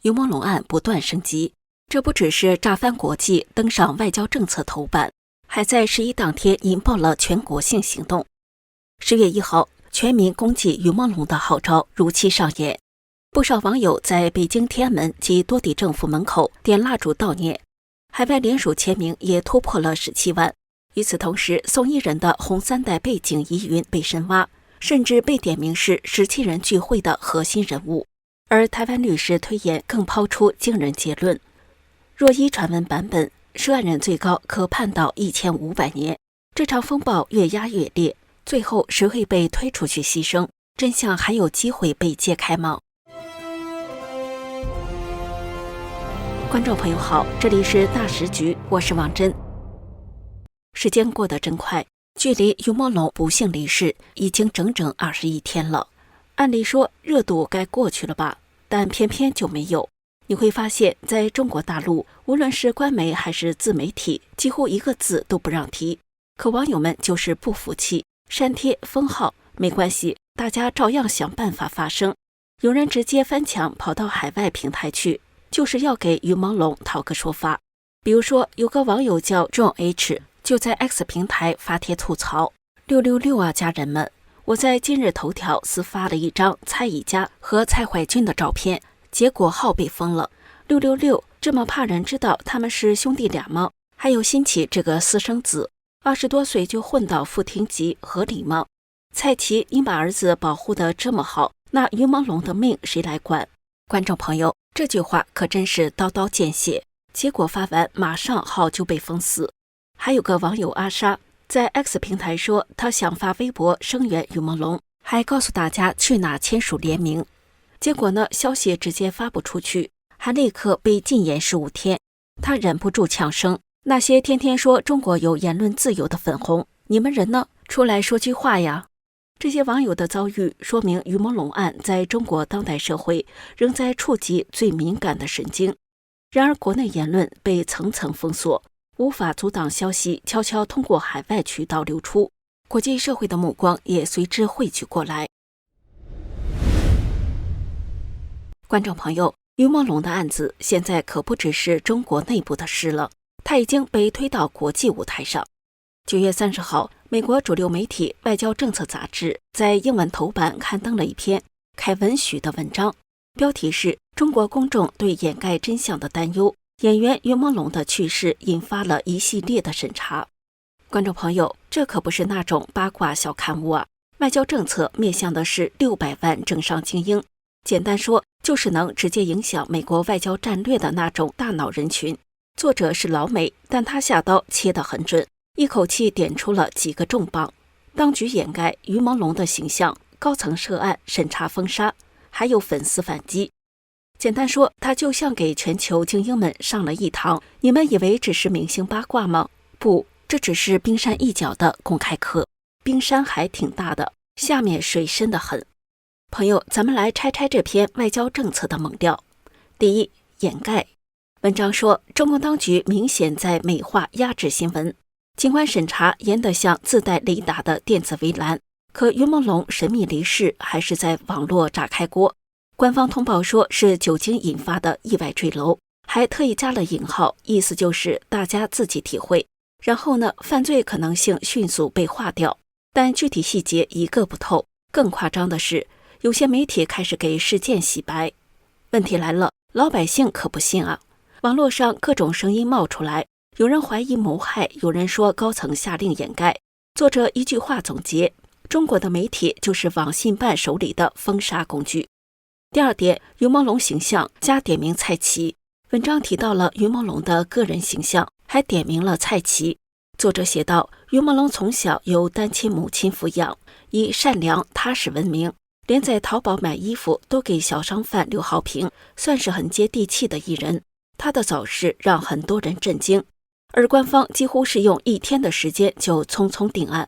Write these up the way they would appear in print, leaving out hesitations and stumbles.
于朦胧案不断升级，这不只是炸翻国际，登上外交政策头版，还在11当天引爆了全国性行动。10月1号，全民公祭于朦胧的号召如期上演，不少网友在北京天安门及多地政府门口点蜡烛悼念，海外联署签名也突破了17万。与此同时，宋一人的红三代背景疑云被深挖，甚至被点名是17人聚会的核心人物。而台湾律师推演更抛出惊人结论，若依传闻版本，涉案人最高可判到1500年。这场风暴越压越烈，最后谁会被推出去牺牲？真相还有机会被揭开吗？观众朋友好，这里是大时局，我是王真。时间过得真快，距离于朦胧不幸离世已经整整21天了。按理说热度该过去了吧，但偏偏就没有。你会发现在中国大陆，无论是官媒还是自媒体，几乎一个字都不让提。可网友们就是不服气，删帖封号没关系，大家照样想办法发声。有人直接翻墙跑到海外平台去，就是要给于朦胧讨个说法。比如说有个网友叫 John H， 就在 X 平台发帖吐槽：666啊家人们，我在今日头条私发了一张蔡以家和蔡怀君的照片，结果号被封了。666这么怕人知道他们是兄弟俩吗？还有新起这个私生子，20多岁就混到副厅级，合理吗？蔡奇因把儿子保护得这么好，那于朦胧的命谁来管？观众朋友，这句话可真是刀刀见血，结果发完马上号就被封死。还有个网友阿莎在 X 平台说，他想发微博声援于朦胧，还告诉大家去哪签署联名。结果呢，消息直接发不出去，还立刻被禁言15天。他忍不住呛声：那些天天说中国有言论自由的粉红，你们人呢？出来说句话呀！这些网友的遭遇说明于朦胧案在中国当代社会仍在触及最敏感的神经。然而国内言论被层层封锁，无法阻挡消息悄悄通过海外渠道流出，国际社会的目光也随之汇聚过来。观众朋友，于朦胧的案子现在可不只是中国内部的事了，它已经被推到国际舞台上。9月30号，美国主流媒体《外交政策》杂志在英文头版刊登了一篇凯文许的文章，标题是中国公众对掩盖真相的担忧，演员于朦胧的去世引发了一系列的审查。观众朋友，这可不是那种八卦小刊物啊！外交政策面向的是600万政商精英，简单说就是能直接影响美国外交战略的那种大脑人群。作者是老美，但他下刀切得很准，一口气点出了几个重磅：当局掩盖于朦胧的形象，高层涉案审查封杀，还有粉丝反击。简单说，他就像给全球精英们上了一堂你们以为只是明星八卦吗？不，这只是冰山一角的公开课，冰山还挺大的，下面水深得很。朋友，咱们来拆拆这篇外交政策的猛料。第一，掩盖。文章说，中共当局明显在美化压制新闻，尽管审查严得像自带雷达的电子围栏，可于朦胧神秘离世还是在网络炸开锅。官方通报说是酒精引发的意外坠楼，还特意加了引号，意思就是大家自己体会。然后呢，犯罪可能性迅速被划掉，但具体细节一个不透。更夸张的是，有些媒体开始给事件洗白。问题来了，老百姓可不信啊！网络上各种声音冒出来，有人怀疑谋害，有人说高层下令掩盖。作者一句话总结：中国的媒体就是网信办手里的封杀工具。第二点，于朦胧形象加点名蔡奇。文章提到了于朦胧的个人形象，还点名了蔡奇。作者写道，于朦胧从小由单亲母亲抚养，以善良踏实闻名，连在淘宝买衣服都给小商贩留好评，算是很接地气的艺人。他的早逝让很多人震惊，而官方几乎是用1天的时间就匆匆定案。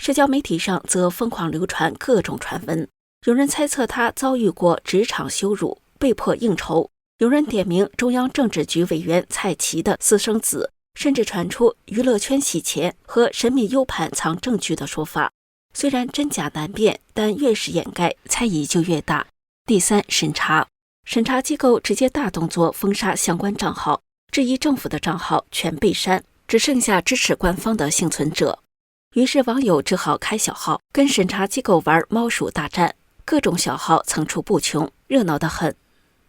社交媒体上则疯狂流传各种传闻，有人猜测他遭遇过职场羞辱，被迫应酬，有人点名中央政治局委员蔡奇的私生子，甚至传出娱乐圈洗钱和神秘 U 盘藏证据的说法。虽然真假难辨，但越是掩盖，猜疑就越大。第三，审查。审查机构直接大动作封杀相关账号，质疑政府的账号全被删，只剩下支持官方的幸存者。于是网友只好开小号跟审查机构玩猫鼠大战，各种小号层出不穷，热闹得很。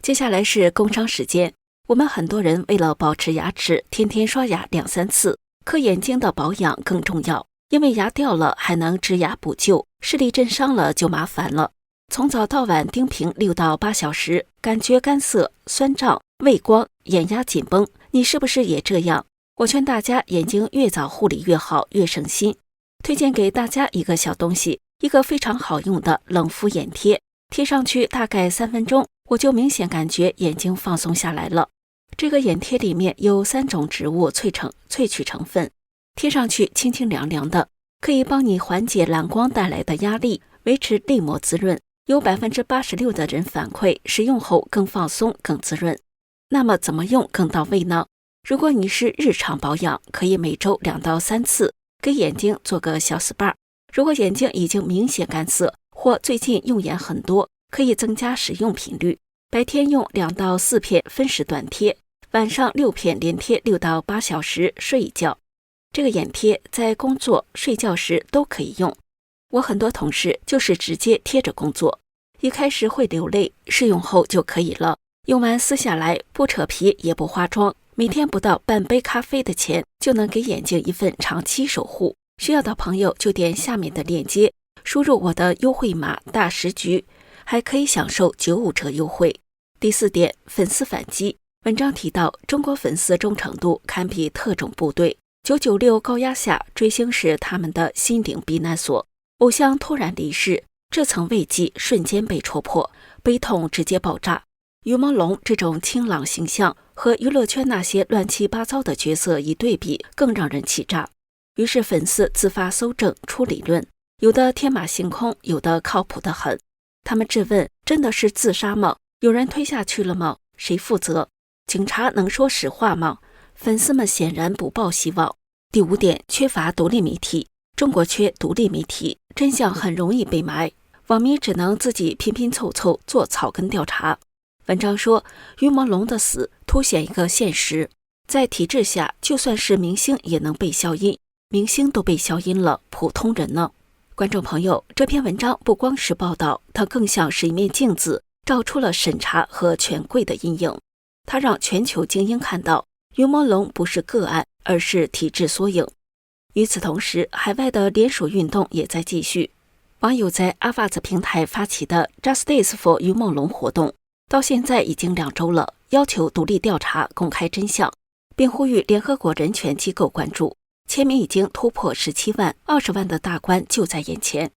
接下来是工商时间，我们很多人为了保持牙齿，天天刷牙2-3次，可眼睛的保养更重要，因为牙掉了还能植牙补救，视力震伤了就麻烦了。从早到晚盯屏6到8小时，感觉干涩、酸胀、畏光、眼压紧绷，你是不是也这样？我劝大家眼睛越早护理越好，越省心。推荐给大家一个小东西，一个非常好用的冷敷眼贴，贴上去大概3分钟，我就明显感觉眼睛放松下来了。这个眼贴里面有3种植物萃取成分，贴上去清清凉凉的，可以帮你缓解蓝光带来的压力，维持粒膜滋润。有 86% 的人反馈使用后更放松更滋润。那么怎么用更到位呢？如果你是日常保养，可以每周2到3次给眼睛做个小 SPA。 如果眼睛已经明显干涩或最近用眼很多，可以增加使用频率，白天用2到4片分时短贴，晚上6片连贴6到8小时睡一觉。这个眼贴在工作睡觉时都可以用，我很多同事就是直接贴着工作，一开始会流泪，试用后就可以了，用完撕下来，不扯皮也不化妆，每天不到半杯咖啡的钱就能给眼睛一份长期守护。需要的朋友就点下面的链接，输入我的优惠码大10局，还可以享受95折优惠。第4点，粉丝反击。文章提到，中国粉丝忠诚度堪比特种部队，996高压下，追星是他们的心灵避难所。偶像突然离世，这层慰藉瞬间被戳破，悲痛直接爆炸。于朦胧这种清朗形象和娱乐圈那些乱七八糟的角色一对比，更让人气炸。于是粉丝自发搜证出理论，有的天马行空，有的靠谱得很。他们质问：真的是自杀吗？有人推下去了吗？谁负责？警察能说实话吗？粉丝们显然不抱希望。第5点，缺乏独立媒体。中国缺独立媒体，真相很容易被埋，网民只能自己拼拼凑凑做草根调查。文章说，于朦胧的死凸显一个现实，在体制下，就算是明星也能被消音，明星都被消音了，普通人呢？观众朋友，这篇文章不光是报道，它更像是一面镜子，照出了审查和权贵的阴影。它让全球精英看到，于朦胧不是个案，而是体制缩影。与此同时，海外的联署运动也在继续。网友在阿发子平台发起的 Justice for 于朦胧活动，到现在已经2周了，要求独立调查、公开真相，并呼吁联合国人权机构关注。签名已经突破17万，20万的大关就在眼前。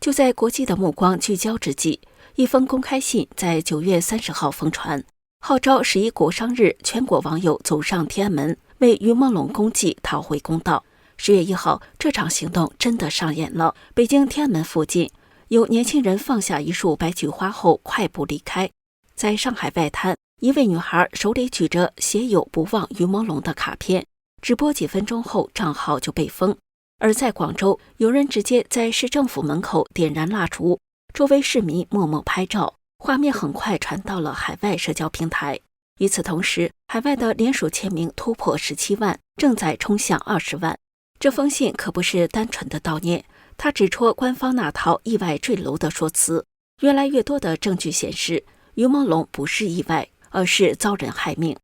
就在国际的目光聚焦之际，一封公开信在9月30号疯传，号召11国殇日全国网友走上天安门，为于朦胧公祭讨回公道。10月1号，这场行动真的上演了。北京天安门附近，有年轻人放下一束白菊花后快步离开。在上海外滩，一位女孩手里举着写有不忘于朦胧的卡片，直播几分钟后账号就被封。而在广州，有人直接在市政府门口点燃蜡烛，周围市民默默拍照，画面很快传到了海外社交平台。与此同时，海外的联署签名突破17万，正在冲向20万。这封信可不是单纯的悼念，它指戳官方那套意外坠楼的说辞。越来越多的证据显示，于朦胧不是意外，而是遭人害命。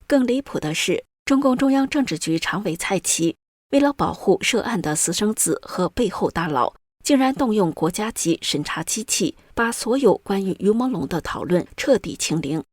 更离谱的是，中共中央政治局常委蔡奇为了保护涉案的私生子和背后大佬，竟然动用国家级审查机器，把所有关于于朦胧的讨论彻底清零。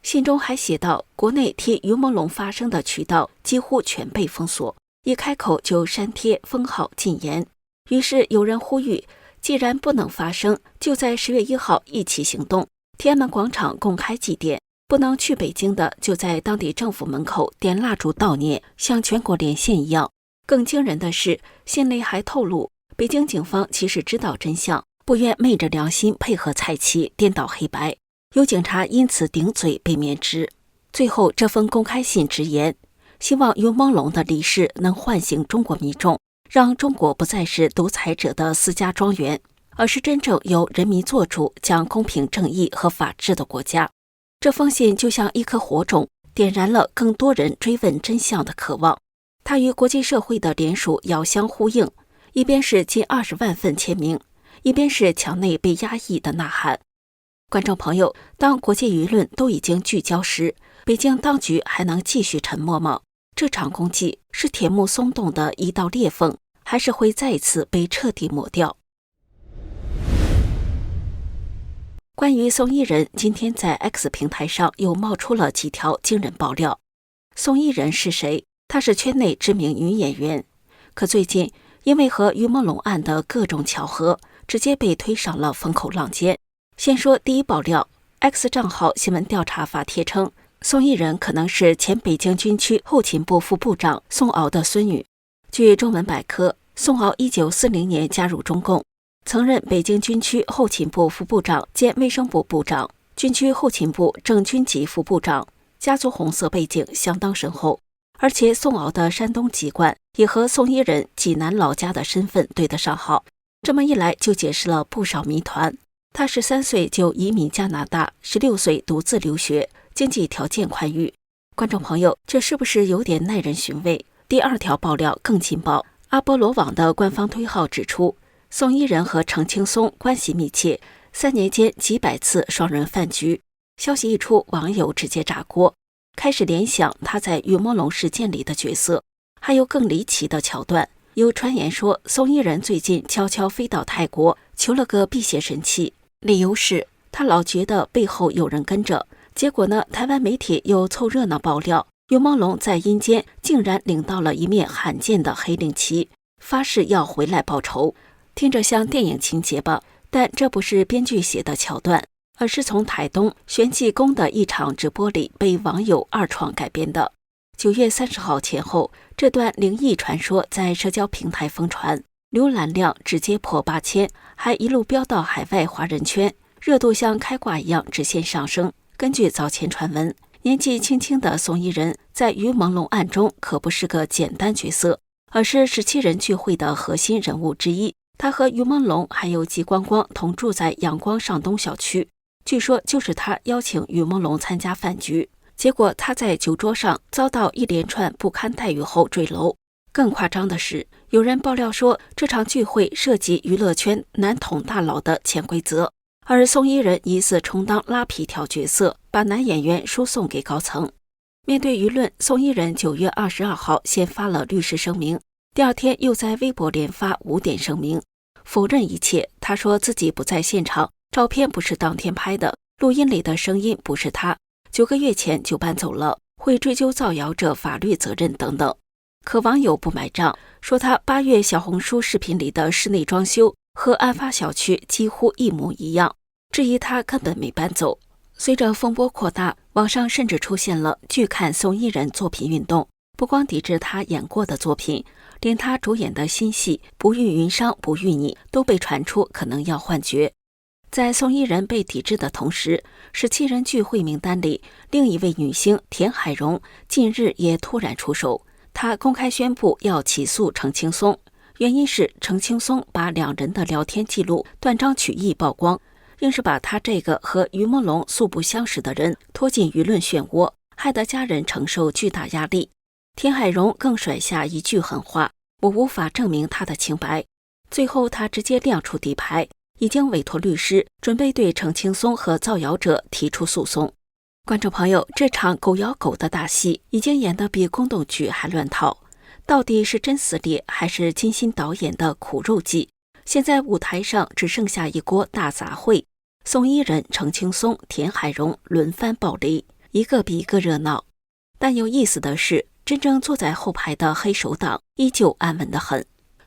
信中还写道，国内替于朦胧发声的渠道几乎全被封锁，一开口就删帖封号禁言。于是有人呼吁，既然不能发声，就在10月1号一起行动，天安门广场公开祭奠，不能去北京的就在当地政府门口点蜡烛悼念，像全国连线一样。更惊人的是，信内还透露，北京警方其实知道真相，不愿昧着良心配合蔡奇颠倒黑白，有警察因此顶嘴被免职。最后这封公开信直言，希望于朦胧的离世能唤醒中国民众，让中国不再是独裁者的私家庄园，而是真正由人民做主、讲公平正义和法治的国家。这封信就像一颗火种，点燃了更多人追问真相的渴望。它与国际社会的联署遥相呼应，一边是近20万份签名，一边是墙内被压抑的呐喊。观众朋友，当国际舆论都已经聚焦时，北京当局还能继续沉默吗？这场攻击是铁幕松动的一道裂缝，还是会再一次被彻底抹掉？关于宋伊人，今天在 X 平台上又冒出了几条惊人爆料。宋伊人是谁？她是圈内知名女演员，可最近因为和于朦胧案的各种巧合，直接被推上了风口浪尖。先说第一爆料 ，X 账号新闻调查发帖称，宋伊人可能是前北京军区后勤部副部长宋敖的孙女。据中文百科，宋敖1940年加入中共，曾任北京军区后勤部副部长兼卫生部部长、军区后勤部正军级副部长，家族红色背景相当深厚。而且宋敖的山东籍贯也和宋伊人济南老家的身份对得上号，这么一来就解释了不少谜团。他13岁就移民加拿大，16岁独自留学，经济条件宽裕。观众朋友，这是不是有点耐人寻味？第二条爆料更劲爆，阿波罗网的官方推号指出，宋伊人和程青松关系密切，3年间几百次双人饭局。消息一出，网友直接炸锅，开始联想他在于朦胧事件里的角色。还有更离奇的桥段，有传言说宋伊人最近悄悄飞到泰国，求了个辟邪神器，理由是他老觉得背后有人跟着。结果呢，台湾媒体又凑热闹爆料，于朦胧在阴间竟然领到了一面罕见的黑令旗，发誓要回来报仇。听着像电影情节吧，但这不是编剧写的桥段，而是从台东玄济公的一场直播里被网友二创改编的。9月30号前后，这段灵异传说在社交平台疯传，浏览量直接破8000，还一路飙到海外华人圈，热度像开挂一样直线上升。根据早前传闻，年纪轻轻的宋伊人在于朦胧案中可不是个简单角色，而是17人聚会的核心人物之一。他和于朦胧还有季光光同住在阳光上东小区，据说就是他邀请于朦胧参加饭局，结果他在酒桌上遭到一连串不堪待遇后坠楼。更夸张的是，有人爆料说这场聚会涉及娱乐圈男统大佬的潜规则，而宋伊人疑似充当拉皮条角色，把男演员输送给高层。面对舆论，宋伊人9月22号先发了律师声明，第二天又在微博连发5点声明，否认一切。他说自己不在现场，照片不是当天拍的，录音里的声音不是他，9个月前就搬走了，会追究造谣者法律责任等等。可网友不买账，说他8月小红书视频里的室内装修和案发小区几乎一模一样，质疑他根本没搬走。随着风波扩大，网上甚至出现了拒看宋伊人作品运动，不光抵制他演过的作品，连他主演的新戏《不遇云商不遇你》都被传出可能要换角。在宋伊人被抵制的同时，17人聚会名单里另一位女星田海蓉近日也突然出手，她公开宣布要起诉程青松，原因是程青松把2人的聊天记录断章取义曝光，硬是把他这个和于朦胧素不相识的人拖进舆论漩涡，害得家人承受巨大压力。田海蓉更甩下一句狠话，我无法证明他的清白。最后他直接亮出底牌，已经委托律师准备对程青松和造谣者提出诉讼。观众朋友，这场狗咬狗的大戏已经演得比宫斗剧还乱套，到底是真撕裂还是金星导演的苦肉计？现在舞台上只剩下一锅大杂烩，宋伊人、程青松、田海蓉轮番爆雷，一个比一个热闹。但有意思的是，真正坐在后排的黑手党依旧安稳得很。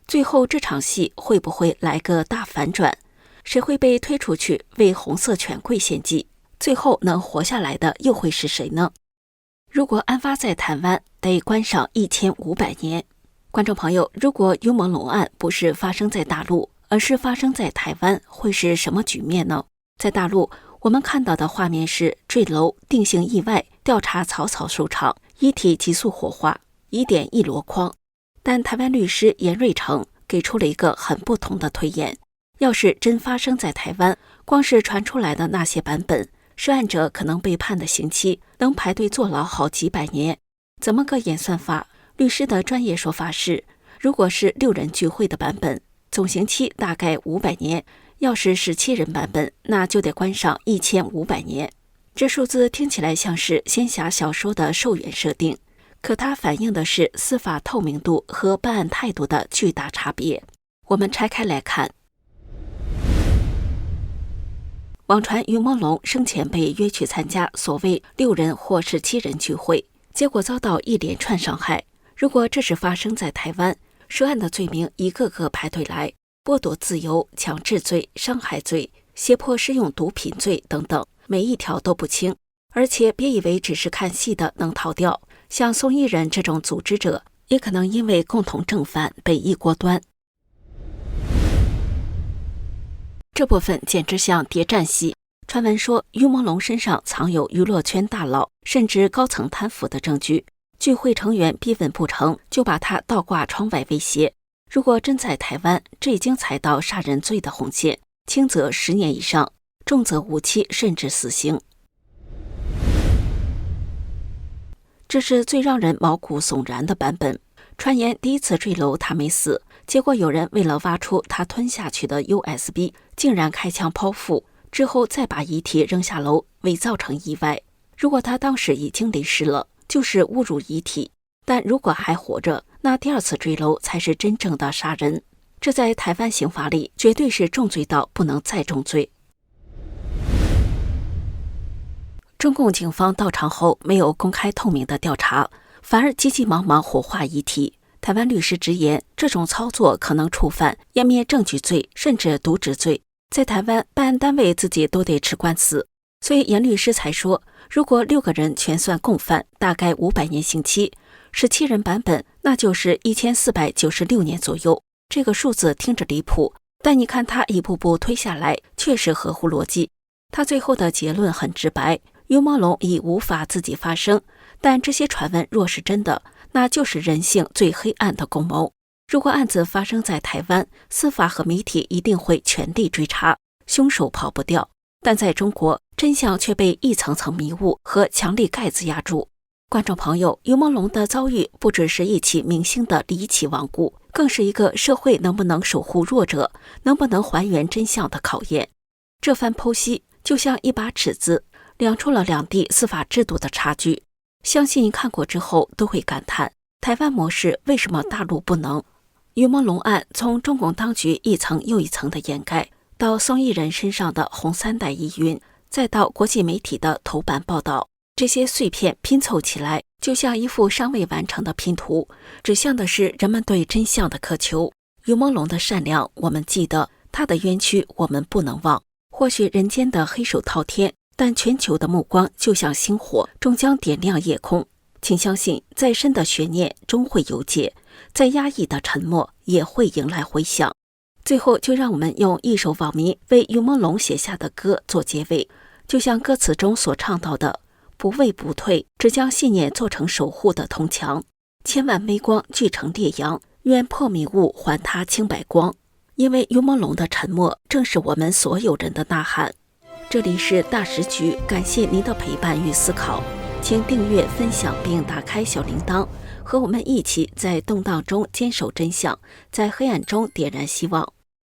最后这场戏会不会来个大反转？谁会被推出去为红色权贵献祭？最后能活下来的又会是谁呢？如果案发在台湾，得关上1500年。观众朋友，如果于朦胧案不是发生在大陆，而是发生在台湾，会是什么局面呢？在大陆，我们看到的画面是坠楼、定性意外、调查草草收场，遗体急速火化，疑点一箩筐。但台湾律师严瑞成给出了一个很不同的推演，要是真发生在台湾，光是传出来的那些版本，涉案者可能被判的刑期能排队坐牢好几百年。怎么个演算法？律师的专业说法是，如果是6人聚会的版本，总刑期大概500年；要是17人版本，那就得关上1500年。这数字听起来像是仙侠小说的寿元设定，可它反映的是司法透明度和办案态度的巨大差别。我们拆开来看。网传于梦龙生前被约去参加所谓6人或17人聚会，结果遭到一连串伤害。如果这是发生在台湾，涉案的罪名一个个排队来，剥夺自由、强制罪、伤害罪、胁迫施用毒品罪等等，每一条都不轻。而且别以为只是看戏的能逃掉，像宋一人这种组织者，也可能因为共同正犯被一锅端。这部分简直像谍战戏。传闻说于梦龙身上藏有娱乐圈大佬甚至高层贪腐的证据，聚会成员逼问不成，就把他倒挂窗外威胁。如果真在台湾，这已经踩到杀人罪的红线，轻则10年以上，重则无期甚至死刑。这是最让人毛骨悚然的版本。传言第一次坠楼他没死，结果有人为了挖出他吞下去的 USB， 竟然开枪剖腹，之后再把遗体扔下楼，伪造成意外。如果他当时已经离世了，就是侮辱遗体；但如果还活着，那第2次坠楼才是真正的杀人。这在台湾刑法里绝对是重罪到不能再重罪。中共警方到场后没有公开透明的调查，反而急急忙忙火化遗体。台湾律师直言，这种操作可能触犯湮灭证据罪，甚至渎职罪。在台湾，办案单位自己都得吃官司，所以严律师才说，如果6个人全算共犯，大概500年刑期；17人版本，那就是1496年左右。这个数字听着离谱，但你看他一步步推下来，确实合乎逻辑。他最后的结论很直白，于梦龙已无法自己发声，但这些传闻若是真的，那就是人性最黑暗的共谋。如果案子发生在台湾，司法和媒体一定会全力追查，凶手跑不掉。但在中国，真相却被一层层迷雾和强力盖子压住。观众朋友，于梦龙的遭遇不只是一起明星的离奇亡故，更是一个社会能不能守护弱者，能不能还原真相的考验。这番剖析就像一把尺子，量出了两地司法制度的差距。相信看过之后都会感叹，台湾模式为什么大陆不能？于梦龙案从中共当局一层又一层的掩盖，到宋一人身上的红三代疑云，再到国际媒体的头版报道，这些碎片拼凑起来，就像一幅尚未完成的拼图，指向的是人们对真相的渴求。于梦龙的善良我们记得，他的冤屈我们不能忘。或许人间的黑手滔天，但全球的目光就像星火，终将点亮夜空。请相信，再深的悬念终会有解，再压抑的沉默也会迎来回响。最后，就让我们用一首网民为于梦龙写下的歌做结尾，就像歌词中所唱到的：不畏不退，只将信念做成守护的铜墙，千万微光聚成烈阳，愿破迷雾还他清白光。因为于梦龙的沉默，正是我们所有人的呐喊。这里是大时局，感谢您的陪伴与思考，请订阅、分享并打开小铃铛，和我们一起在动荡中坚守真相，在黑暗中点燃希望。